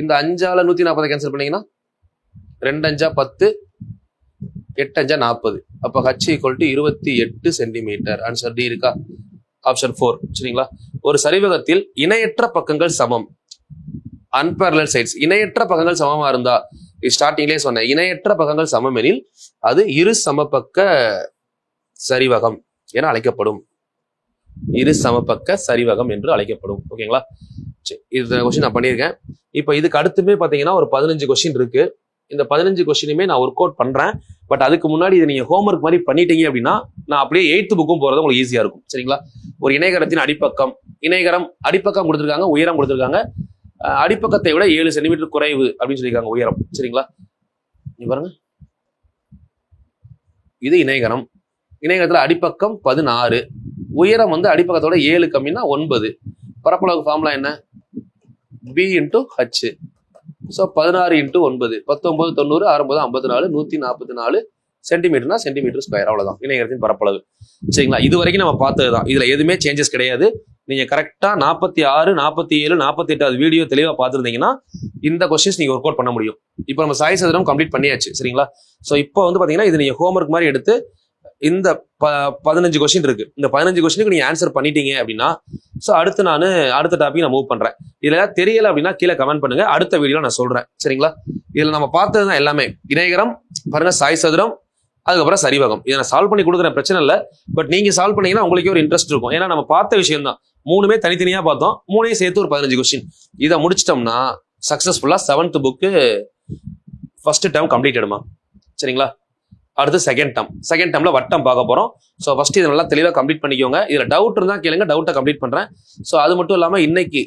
இந்த 5ஆல 140 கேன்சல் பண்ணீங்கன்னா 2 5 10, 8 5 40. அப்போ H equal to 28 centimetre. Answer D இருக்கா? ஆப்ஷன் 4. சரிங்களா? ஒரு சரிவகத்தில் இணையற்ற பக்கங்கள் சமம். Unparallel sides. இணையற்ற பக்கங்கள் சமமா இருந்தா, ஸ்டார்டிங்லேயே சொன்னேன், இணையற்ற பக்கங்கள் சமம் எனில் அது இரு சமபக்க சரிவகம் என அழைக்கப்படும். இரு சமபக்க சரிவகம் என்று அழைக்கப்படும். ஓகேங்களா? சரி, இந்த கொஸ்டின் நான் பண்ணியிருக்கேன். இப்போ இதுக்கு அடுத்துமே பாத்தீங்கன்னா ஒரு 15 கொஸ்டின் இருக்கு. இந்த 15 கொஸ்டினுமே நான் ஒர்க் அவுட் பண்றேன். பட் அதுக்கு முன்னாடி இதை நீங்க ஹோம்ஒர்க் மாதிரி பண்ணிட்டீங்க அப்படின்னா நான் அப்படியே 8th புக்கும் போறது உங்களுக்கு ஈஸியா இருக்கும். சரிங்களா? ஒரு இணைகரத்தின் அடிப்பக்கம், இணைகரம் அடிப்பக்கம் கொடுத்துருக்காங்க, உயரம் கொடுத்துருக்காங்க. அடிப்பக்கத்தை விட 7 சென்டிமீட்டர் குறைவு அப்படின்னு சொல்லியிருக்காங்க உயரம். சரிங்களா? நீ பாருங்க, இது இணைகரம். இணைகரத்துல அடிப்பக்கம் 16, உயரம் வந்து அடிப்பக்கத்தோட 7 கம்மின்னா 9. பரப்பளவு ஃபார்முலா என்ன? B into H. So 16 into 9, 19, 90, 6, 54, 144 சென்டிமீட்டர்னா சென்டிமீட்டர் ஸ்கொயர். அவ்வளவுதான் இணையத்தின் பரப்பளவு. சரிங்களா? இது வரைக்கும் நம்ம பார்த்ததுதான். இதுல எதுவுமே சேஞ்சஸ் கிடையாது. நீங்க கரெக்டா 46, 47, 48 வீடியோ தெளிவா பார்த்துருந்தீங்கன்னா இந்த கொஸ்டின்ஸ் நீங்க ஒர்க் அவுட் பண்ண முடியும். இப்போ நம்ம சாய் சதுரம் கம்ப்ளீட் பண்ணியாச்சு. சரிங்களா? ஸோ இப்போ வந்து பாத்தீங்கன்னா இது நீங்க ஹோம்ஒர்க் மாதிரி எடுத்து இந்த 15 கொஸ்டின் இருக்கு. இந்த 15 கொஸ்டினுக்கு நீங்க ஆன்சர் பண்ணிட்டீங்க அப்படின்னா ஸோ அடுத்த டாபிக் நான் மூவ் பண்றேன். இதுல தெரியல அப்படின்னா கீழே கமெண்ட் பண்ணுங்க, அடுத்த வீடியோ நான் சொல்றேன். சரிங்களா? இதுல நம்ம பார்த்ததுதான் எல்லாமே. இணைகரம் பாருங்க, சாய் சதுரம், அதுக்கப்புறம் சரிவகம். இதை நான் சால்வ் பண்ணி கொடுக்குறேன், பிரச்சனை இல்லை. பட் நீங்க சால்வ் பண்ணீங்கன்னா உங்களுக்கே ஒரு இன்ட்ரெஸ்ட் இருக்கும். ஏன்னா நம்ம பார்த்த விஷயம் தான். 3மே தனித்தனியா பார்த்தோம், 3ஐயும் சேர்த்து ஒரு 15 கொஸ்டின். இதை முடிச்சிட்டோம்னா சக்சஸ்ஃபுல்லா 7th book first term complete ஆயிடுமா? சரிங்களா? அடுத்து செகண்ட் டேர்ம்ல வட்டம் பார்க்க போறோம். ஸோ ஃபர்ஸ்ட் இதை நல்லா தெளிவாக கம்ப்ளீட் பண்ணிக்கோங்க. இதுல டவுட் இருந்தா கேளுங்க, டவுட்டை கம்ப்ளீட் பண்றேன். ஸோ அது மட்டும் இல்லாம இன்னைக்கு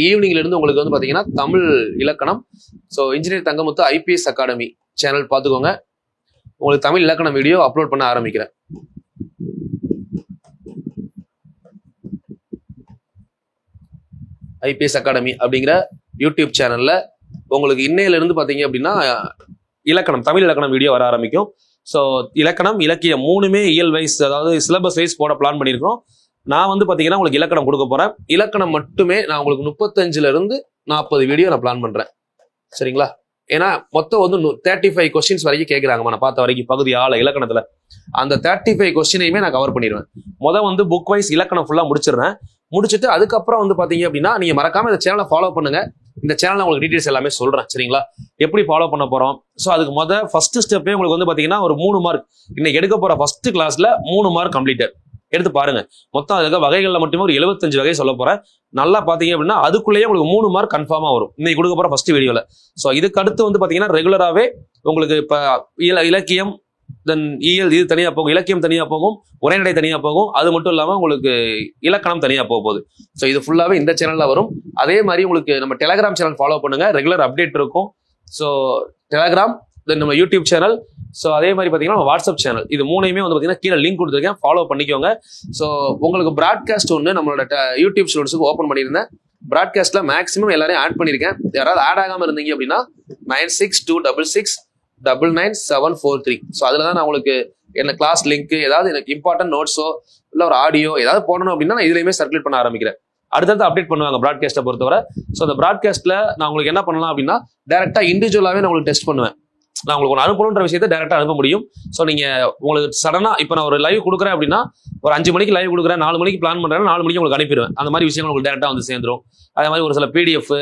ஈவினிங்ல இருந்து உங்களுக்கு வந்து பாத்தீங்கன்னா தமிழ் இலக்கணம், so engineer Thangamuthu IPS academy channel பார்த்துக்கோங்க. உங்களுக்கு தமிழ் இலக்கணம் வீடியோ அப்லோட் பண்ண ஆரம்பிக்கிறேன். IPS அகாடமி அப்படிங்கிற யூடியூப் சேனல்ல உங்களுக்கு இன்னையில இருந்து பாத்தீங்க அப்படின்னா இலக்கணம், தமிழ் இலக்கணம் வீடியோ வர ஆரம்பிக்கும். ஸோ இலக்கணம், இலக்கியம் 3மே இயல் வைஸ், அதாவது சிலபஸ் வைஸ் போட பிளான் பண்ணியிருக்கிறோம். நான் வந்து பாத்தீங்கன்னா உங்களுக்கு இலக்கணம் கொடுக்க போறேன். இலக்கணம் மட்டுமே நான் உங்களுக்கு 35ல இருந்து 40 வீடியோ நான் பிளான் பண்றேன். சரிங்களா? ஏன்னா மொத்தம் வந்து 35 கொஸ்டின்ஸ் வரைக்கும் கேட்கிறாங்க. நான் பார்த்த வரைக்கும் பகுதி ஆள இலக்கணத்துல அந்த 35 கொஸ்டினையுமே நான் கவர் பண்ணிடுவேன். வந்து புக் வைஸ் இலக்கணம் ஃபுல்லா முடிச்சிடுறேன். முடிச்சுட்டு அதுக்கப்புறம் வந்து பாத்தீங்க அப்படின்னா நீங்க மறக்காம இந்த சேனலை ஃபாலோ பண்ணுங்க. இந்த சேனல்ல உங்களுக்கு டீடைல்ஸ் எல்லாமே சொல்றேன் சரிங்களா, எப்படி ஃபாலோ பண்ண போறோம். ஸோ அதுக்கு ஃபர்ஸ்ட் ஸ்டெப்பே உங்களுக்கு வந்து பாத்தீங்கன்னா ஒரு 3 மார்க் இன்னைக்கு எடுக்க போற ஃபர்ஸ்ட் கிளாஸ்ல 3 மார்க் கம்ப்ளீட்டட் எடுத்து பாருங்க. மொத்தம் அதுக்கு வகைகள்ல மட்டுமே ஒரு 75 வகை சொல்ல போறேன். நல்லா பாத்தீங்க அப்படின்னா அதுக்குள்ளேயே உங்களுக்கு 3 மார்க் கன்ஃபார்மா வரும் இன்னைக்கு கொடுக்க போற ஃபர்ஸ்ட் வீடியோல. ஸோ இதுக்கு அடுத்து வந்து பாத்தீங்கன்னா ரெகுலராகவே உங்களுக்கு இப்ப இலக்கியம் தென் இயல் இது தனியா போகும், இலக்கியம் தனியா போகும், உரைநடை தனியா போகும். அது மட்டும் இல்லாம உங்களுக்கு இலக்கணம் தனியா போக போகுது. ஸோ இது ஃபுல்லாவே இந்த சேனல்ல வரும். அதே மாதிரி உங்களுக்கு நம்ம டெலிகிராம் சேனல் ஃபாலோ பண்ணுங்க, ரெகுலர் அப்டேட் இருக்கும். ஸோ டெலிகிராம் தென் நம்ம யூடியூப் சேனல், ஸோ அதே மாதிரி பார்த்தீங்கன்னா வாட்ஸ்அப் சேனல், இது மூணையுமே வந்து பார்த்தீங்கன்னா கீழே லிங்க் கொடுத்துருக்கேன், ஃபாலோ பண்ணிக்கோங்க. ஸோ உங்களுக்கு ப்ராட்காஸ்ட் ஒன்று நம்மளோட யூடியூப் ஸ்டூடெண்ட்ஸுக்கு ஓப்பன் பண்ணியிருந்தேன். ப்ராட்காஸ்ட்ல மேக்ஸிமம் எல்லாரையும் ஆட் பண்ணியிருக்கேன். யாராவது ஆட் ஆகாமல் இருந்தீங்க அப்படின்னா 9626699743. ஸோ அதில் தான் நான் உங்களுக்கு என்ன கிளாஸ் லிங்க் ஏதாவது எனக்கு இம்பார்ட்டன்ட் நோட்ஸோ இல்லை ஒரு ஆடியோ ஏதாவது போடணும் அப்படின்னா நான் இதுலையுமே சர்க்குலேட் பண்ண ஆரம்பிக்கிறேன். அடுத்தடுத்து அப்டேட் பண்ணுவாங்க ப்ராட்காஸ்ட்டை பொறுத்தவரை. ஸோ அந்த ப்ராட்காஸ்ட்ல நான் உங்களுக்கு என்ன பண்ணலாம் அப்படின்னா டேரெக்டாக இண்டிவிஜுவலாகவே நான் உங்களுக்கு டெஸ்ட் பண்ணுவேன். நான் உங்களுக்கு ஒன்று அனுப்பணுன்ற விஷயத்தை டேரெக்டாக அனுப்ப முடியும். ஸோ நீங்கள் உங்களுக்கு சடனாக இப்போ நான் ஒரு லைவ் கொடுக்குறேன் அப்படின்னா ஒரு 5 மணிக்கு லைவ் கொடுக்குறேன், 4 மணிக்கு பிளான் பண்ணுறேன், 4 மணிக்கு உங்களுக்கு அனுப்பிடுவேன். அந்த மாதிரி விஷயங்கள் உங்களுக்கு டேரெக்டாக வந்து சேர்ந்துடும். அதே மாதிரி ஒரு சில பிடிஎஃப்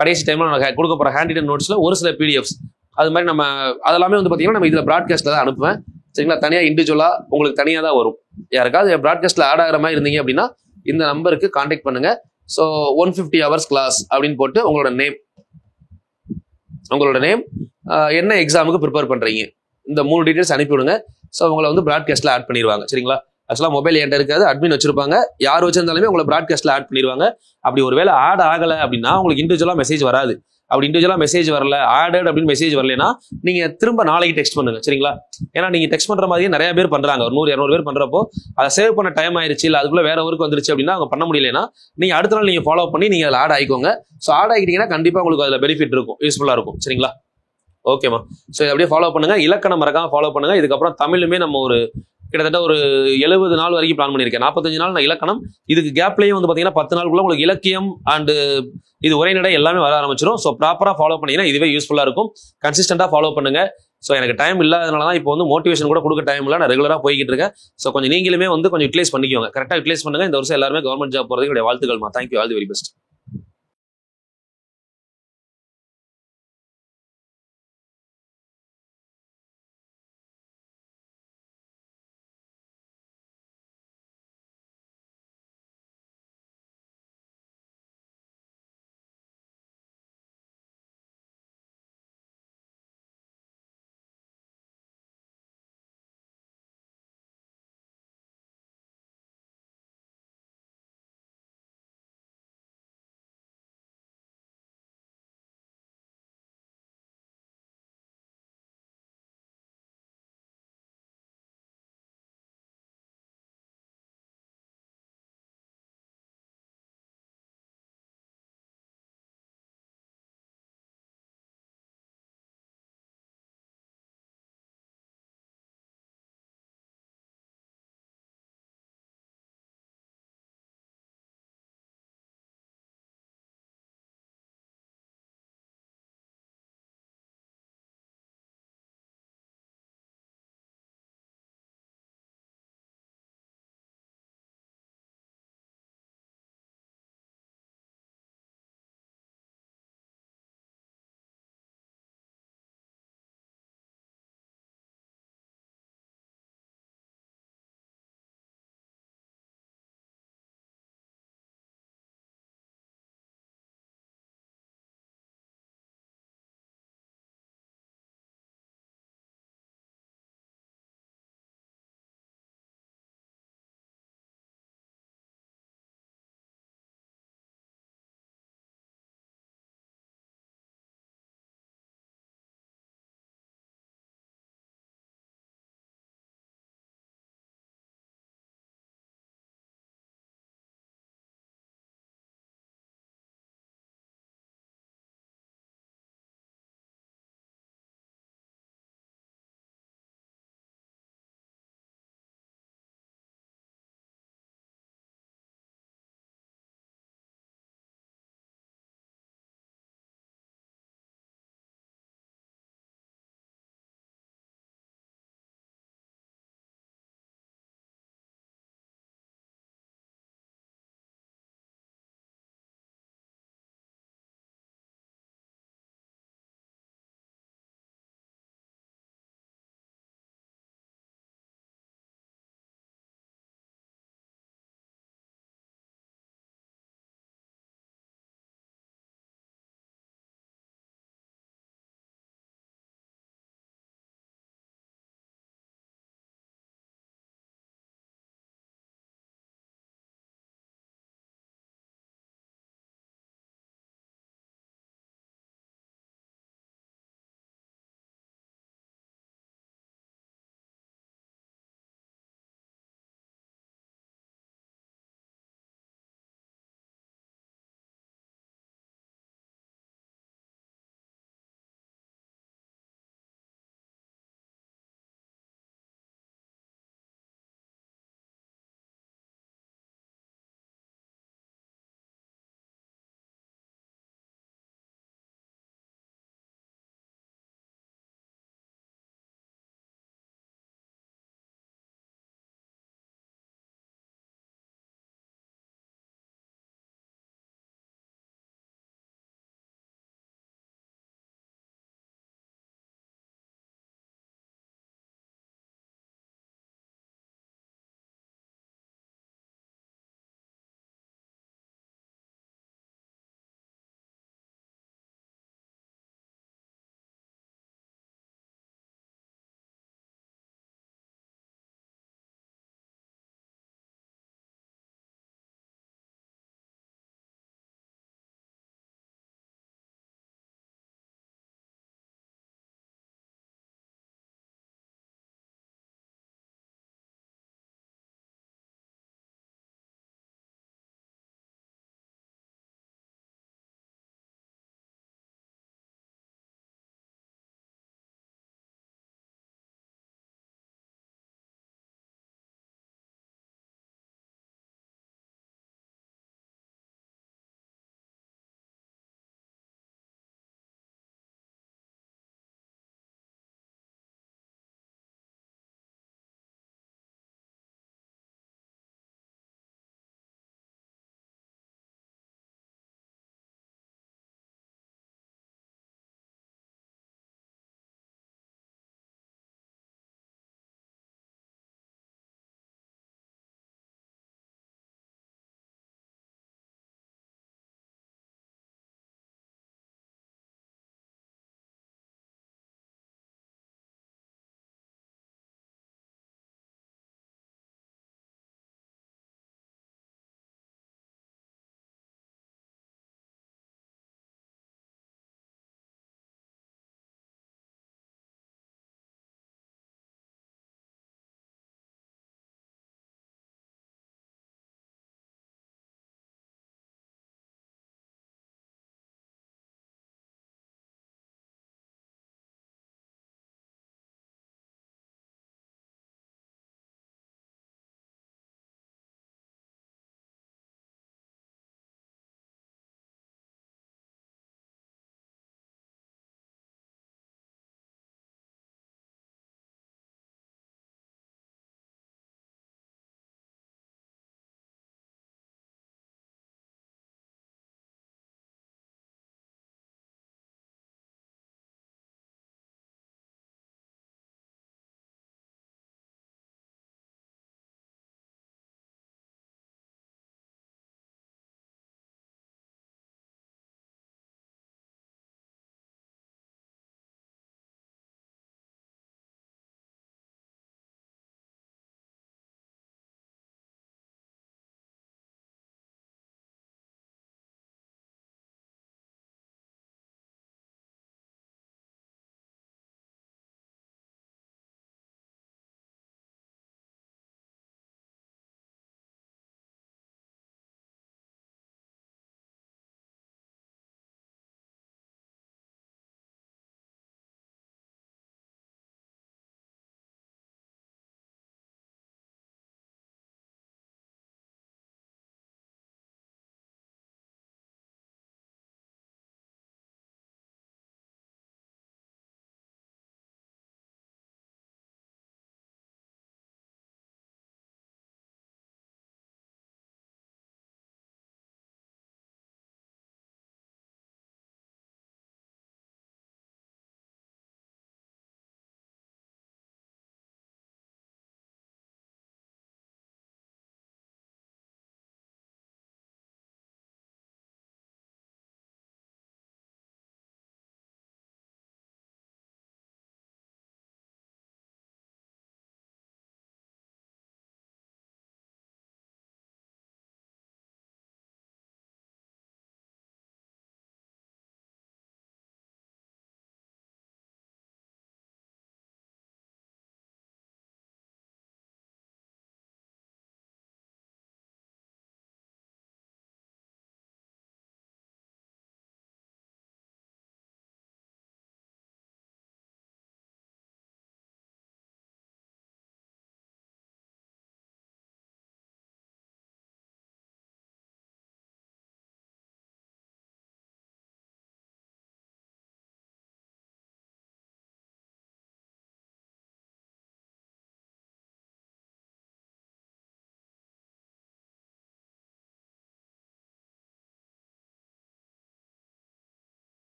கடைசி டைமில் நான் கொடுக்க போகிற ஹேண்ட் ரிட்டன் நோட்ஸில் ஒரு சில பிடிஎஃப்ஸ் அது மாதிரி நம்ம அதெல்லாமே வந்து பார்த்தீங்கன்னா நம்ம இதில் ப்ராட்காஸ்ட்டில் தான் அனுப்புவேன் சரிங்களா. தனியாக இண்டிவிஜுவலாக உங்களுக்கு தனியாக தான் வரும். யாருக்காவது ப்ராட்காஸ்ட்டில் ஆட் ஆகிற மாதிரி இருந்தீங்க அப்படின்னா இந்த நம்பருக்கு கான்டாக்ட் பண்ணுங்க. ஸோ 150 hours கிளாஸ் அப்படின்னு போட்டு உங்களோட நேம் என்ன எக்ஸாமுக்கு ப்ரிப்பேர் பண்றீங்க இந்த 3 டீடைல்ஸ் அனுப்பிவிடுங்க. ஸோ உங்களை வந்து ப்ராட்காஸ்ட்ல ஆட் பண்ணிடுவாங்க சரிங்களா. ஆக்சுவலாக மொபைல் என்கிட்ட இருக்காது, அட்மின் வச்சிருப்பாங்க. யார் வச்சிருந்தாலுமே உங்களை ப்ராட்காஸ்ட்ல ஆட் பண்ணிடுவாங்க. அப்படி ஒரு வேலை ஆட் ஆகலை அப்படின்னா உங்களுக்கு இண்டிவிஜுவலா மெசேஜ் வராது. அப்படி இண்டிவிஜுவலா மெசேஜ் வரல, ஆடட் அப்படின்னு மெசேஜ் வரலன்னா நீங்க திரும்ப நாளைக்கு டெக்ஸ்ட் பண்ணுங்க சரிங்களா. ஏன்னா நீங்க டெக்ஸ்ட் பண்ற மாதிரியே நிறைய பேர் பண்றாங்க, ஒரு 100-200 பேர் பண்றப்போ அதை சேவ் பண்ண டைம் ஆயிருச்சு, இல்லை அதுக்குள்ள வேற ஒர்க் வந்துருச்சு அப்படின்னா அவங்க பண்ண முடியலன்னா நீங்க அடுத்த நாள் நீங்க ஃபாலோ பண்ணி நீங்க அதில் ஆட் ஆயிக்கோங்க. ஸோ ஆட் ஆகிட்டீங்கன்னா கண்டிப்பா உங்களுக்கு அதில் பெனிஃபிட் இருக்கும், யூஸ்ஃபுல்லா இருக்கும் சரிங்களா. ஓகேமா. ஸோ இதை அப்படியே ஃபாலோ பண்ணுங்க. இலக்கணம் மறக்காம ஃபாலோ பண்ணுங்க. இதுக்கப்புறம் தமிழுமே நம்ம ஒரு கிட்டத்தட்ட ஒரு 70 நாள் வரைக்கும் பிளான் பண்ணியிருக்கேன். 45 நாள் நான் இலக்கணம், இதுக்கு கேப்லேயும் வந்து பார்த்தீங்கன்னா 10 நாளுக்குள்ள உங்களுக்கு இலக்கியம் அண்ட் இது உரைநடை எல்லாமே வர ஆரம்பிச்சிடும். ஸோ ப்ராப்பராக ஃபாலோ பண்ணீங்கன்னா இதுவே யூஸ்ஃபுல்லாக இருக்கும். கன்சிஸ்டண்டாக ஃபாலோ பண்ணுங்க. ஸோ எனக்கு டைம் இல்லாதனால தான் இப்போ வந்து மோட்டிவேஷன் கூட கொடுக்க டைம் இல்லை, நான் ரெகுலராக போய்கிட்டு இருக்கேன். ஸோ கொஞ்சம் நீங்களுமே வந்து கொஞ்சம் யூட்டிலைஸ் பண்ணிக்கோங்க, கரெக்டாக யூட்டிலைஸ் பண்ணுங்க. இந்த வருஷம் எல்லாருமே கவர்மெண்ட் ஜாப் போகிறதுக்கு என்னுடைய வாழ்த்துக்கள்மா. Thank you, all the very best.